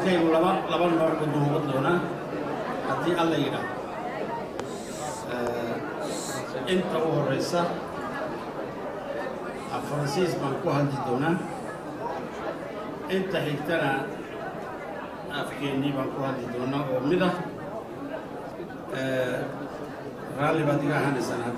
wakaynu laba nooc u duuban doonaa haddii alla yidhaah inta u horeysa faransiis baan ku hadli doonaa inta xigtana afkeennii baan ku hadli doonaa oo mid ah raalli baad iga ahaanaysaan.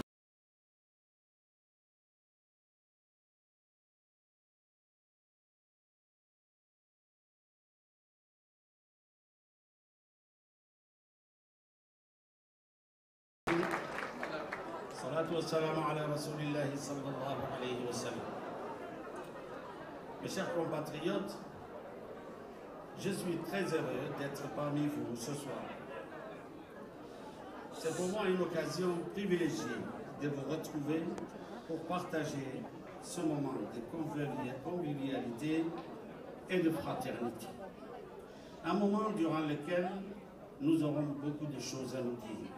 الصلاة والسلام على رسول الله صلى الله عليه وسلم. Mes chers compatriotes, je suis très heureux d'être parmi vous ce soir. C'est pour moi une occasion privilégiée de vous retrouver pour partager ce moment de convivialité et de fraternité. Un moment durant lequel nous aurons beaucoup de choses à nous dire.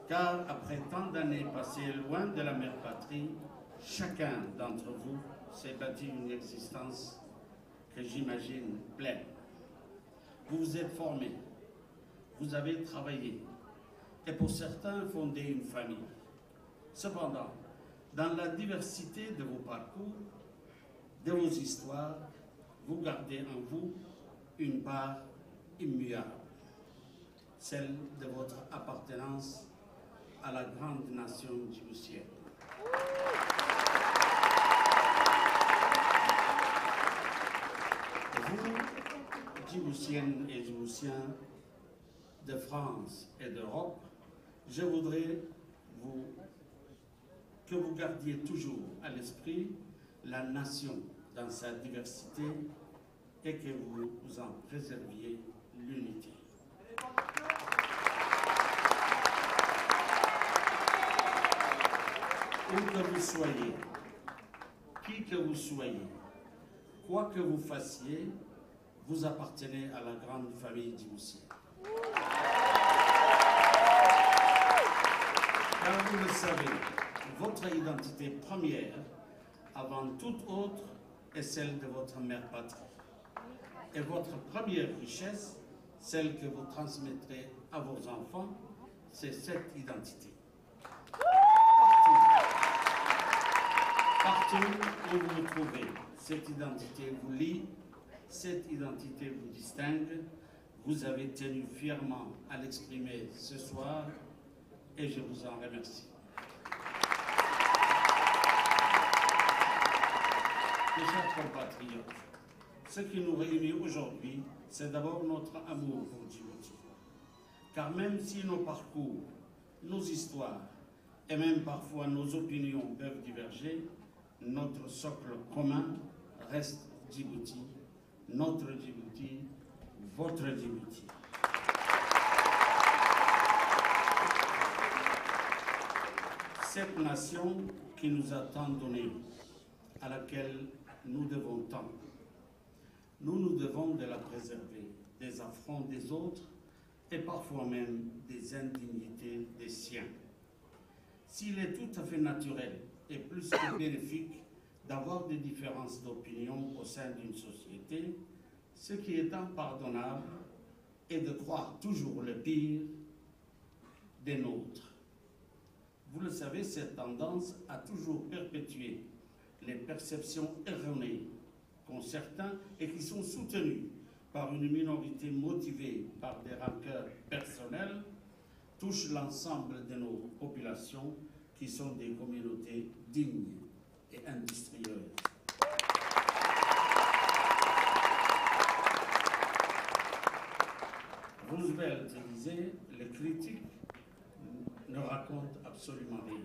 Car après tant d'années passées loin de la mère patrie, chacun d'entre vous s'est bâti une existence que j'imagine pleine. Vous vous êtes formés, vous avez travaillé, et pour certains fondé une famille. Cependant, dans la diversité de vos parcours, de vos histoires, vous gardez en vous une part immuable, celle de votre appartenance à la grande nation djiboutienne. Vous, Djiboutiennes et Djiboutiens de France et d'Europe, je voudrais que vous gardiez toujours à l'esprit la nation dans sa diversité et que vous en préserviez l'unité. Où que vous soyez, qui que vous soyez, quoi que vous fassiez, vous appartenez à la grande famille djiboutienne. Car vous le savez, votre identité première, avant toute autre, est celle de votre mère patrie. Et votre première richesse, celle que vous transmettrez à vos enfants, c'est cette identité. Partout où vous vous trouvez, cette identité vous lie, cette identité vous distingue. Vous avez tenu fièrement à l'exprimer ce soir et je vous en remercie. Mes chers compatriotes, ce qui nous réunit aujourd'hui, c'est d'abord notre amour pour Djibouti. Car même si nos parcours, nos histoires et même parfois nos opinions peuvent diverger, notre socle commun reste Djibouti, notre Djibouti, votre Djibouti. Cette nation qui nous a tant donné, à laquelle nous devons tant, nous devons de la préserver des affronts des autres et parfois même des indignités des siens. S'il est tout à fait naturel et plus que bénéfique d'avoir des différences d'opinion au sein d'une société, ce qui est impardonnable est de croire toujours le pire des nôtres. Vous le savez, cette tendance a toujours perpétué les perceptions erronées qu'ont certains et qui sont soutenues par une minorité motivée par des rancœurs personnelles, touche l'ensemble de nos populations qui sont des communautés dignes et industrieuses. Roosevelt disait, les critiques ne racontent absolument rien.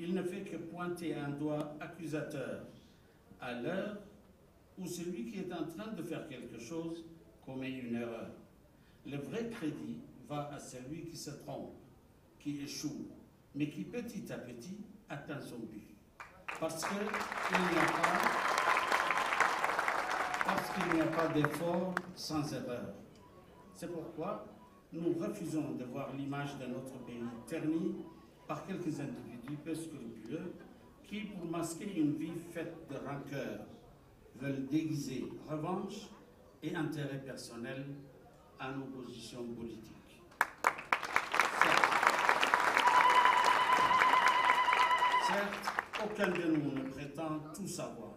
Il ne fait que pointer un doigt accusateur à l'heure où celui qui est en train de faire quelque chose commet une erreur. Le vrai crédit va à celui qui se trompe, qui échoue, mais qui petit à petit atteint son but. Parce qu'il n'y a pas d'effort sans erreur. C'est pourquoi nous refusons de voir l'image de notre pays ternie par quelques individus peu scrupuleux qui, pour masquer une vie faite de rancœur, veulent déguiser revanche et intérêt personnel à nos positions politiques. Certes, aucun de nous ne prétend tout savoir,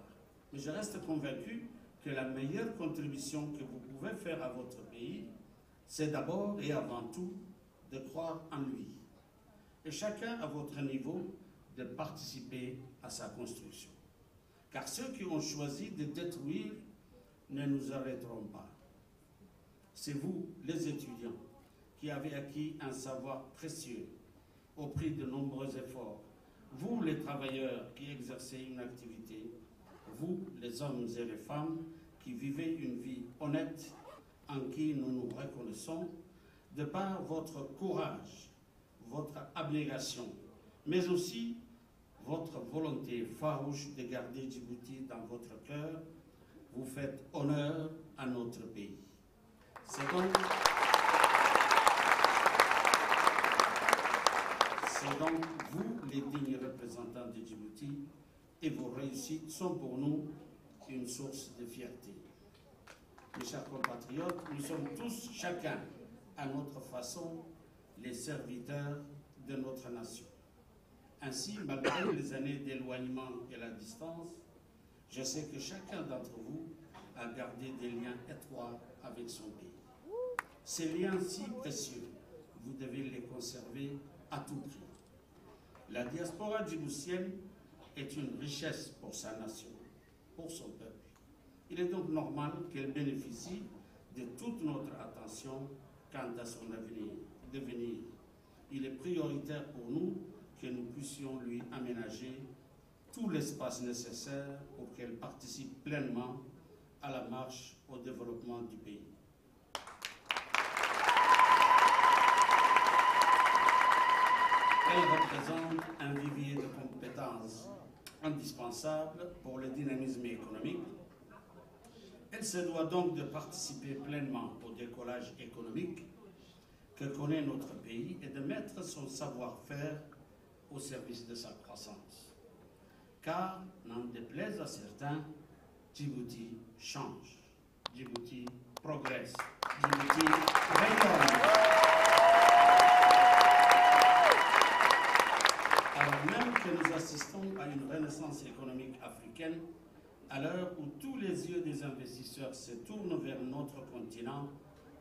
mais je reste convaincu que la meilleure contribution que vous pouvez faire à votre pays, c'est d'abord et avant tout de croire en lui. Et chacun à votre niveau de participer à sa construction. Car ceux qui ont choisi de détruire ne nous arrêteront pas. C'est vous, les étudiants, qui avez acquis un savoir précieux au prix de nombreux efforts. Vous, les travailleurs qui exercez une activité, vous, les hommes et les femmes qui vivez une vie honnête en qui nous nous reconnaissons, de par votre courage, votre abnégation, mais aussi votre volonté farouche de garder Djibouti dans votre cœur, vous faites honneur à notre pays. C'est donc vous, les dignes représentants de Djibouti, et vos réussites sont pour nous une source de fierté. Mes chers compatriotes, nous sommes tous, chacun à notre façon, les serviteurs de notre nation. Ainsi, malgré les années d'éloignement et la distance, je sais que chacun d'entre vous a gardé des liens étroits avec son pays. Ces liens si précieux, vous devez les conserver à tout prix. La diaspora djiboutienne est une richesse pour sa nation, pour son peuple. Il est donc normal qu'elle bénéficie de toute notre attention quant à son devenir. Il est prioritaire pour nous que nous puissions lui aménager tout l'espace nécessaire pour qu'elle participe pleinement à la marche au développement du pays. Elle représente un vivier de compétences indispensables pour le dynamisme économique. Elle se doit donc de participer pleinement au décollage économique que connaît notre pays et de mettre son savoir-faire au service de sa croissance. Car, n'en déplaise à certains, Djibouti change, Djibouti progresse, Djibouti rayonne. Alors même que nous assistons à une renaissance économique africaine, à l'heure où tous les yeux des investisseurs se tournent vers notre continent,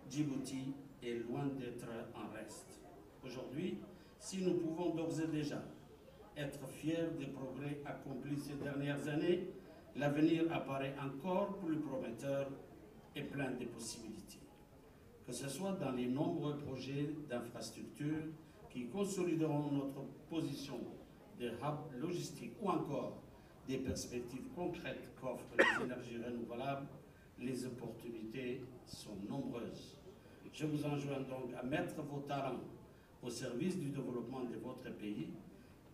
Djibouti est loin d'être en reste. Aujourd'hui, si nous pouvons d'ores et déjà être fiers des progrès accomplis ces dernières années, l'avenir apparaît encore plus prometteur et plein de possibilités. Que ce soit dans les nombreux projets d'infrastructures qui consolideront notre position de hub logistique ou encore des perspectives concrètes qu'offrent les énergies renouvelables, les opportunités sont nombreuses. Je vous enjoins donc à mettre vos talents au service du développement de votre pays,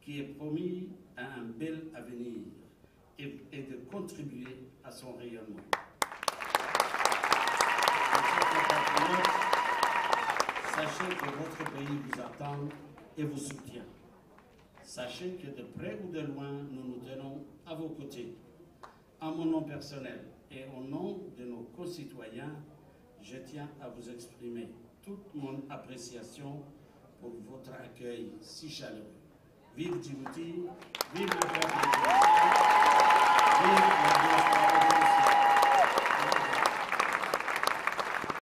qui est promis à un bel avenir, et de contribuer à son rayonnement. Sachez que votre pays vous attend et vous soutient. Sachez que de près ou de loin, nous nous tenons à vos côtés. En mon nom personnel et au nom de nos concitoyens, je tiens à vous exprimer toute mon appréciation pour votre accueil si chaleureux. Vive Djibouti, vive le peuple.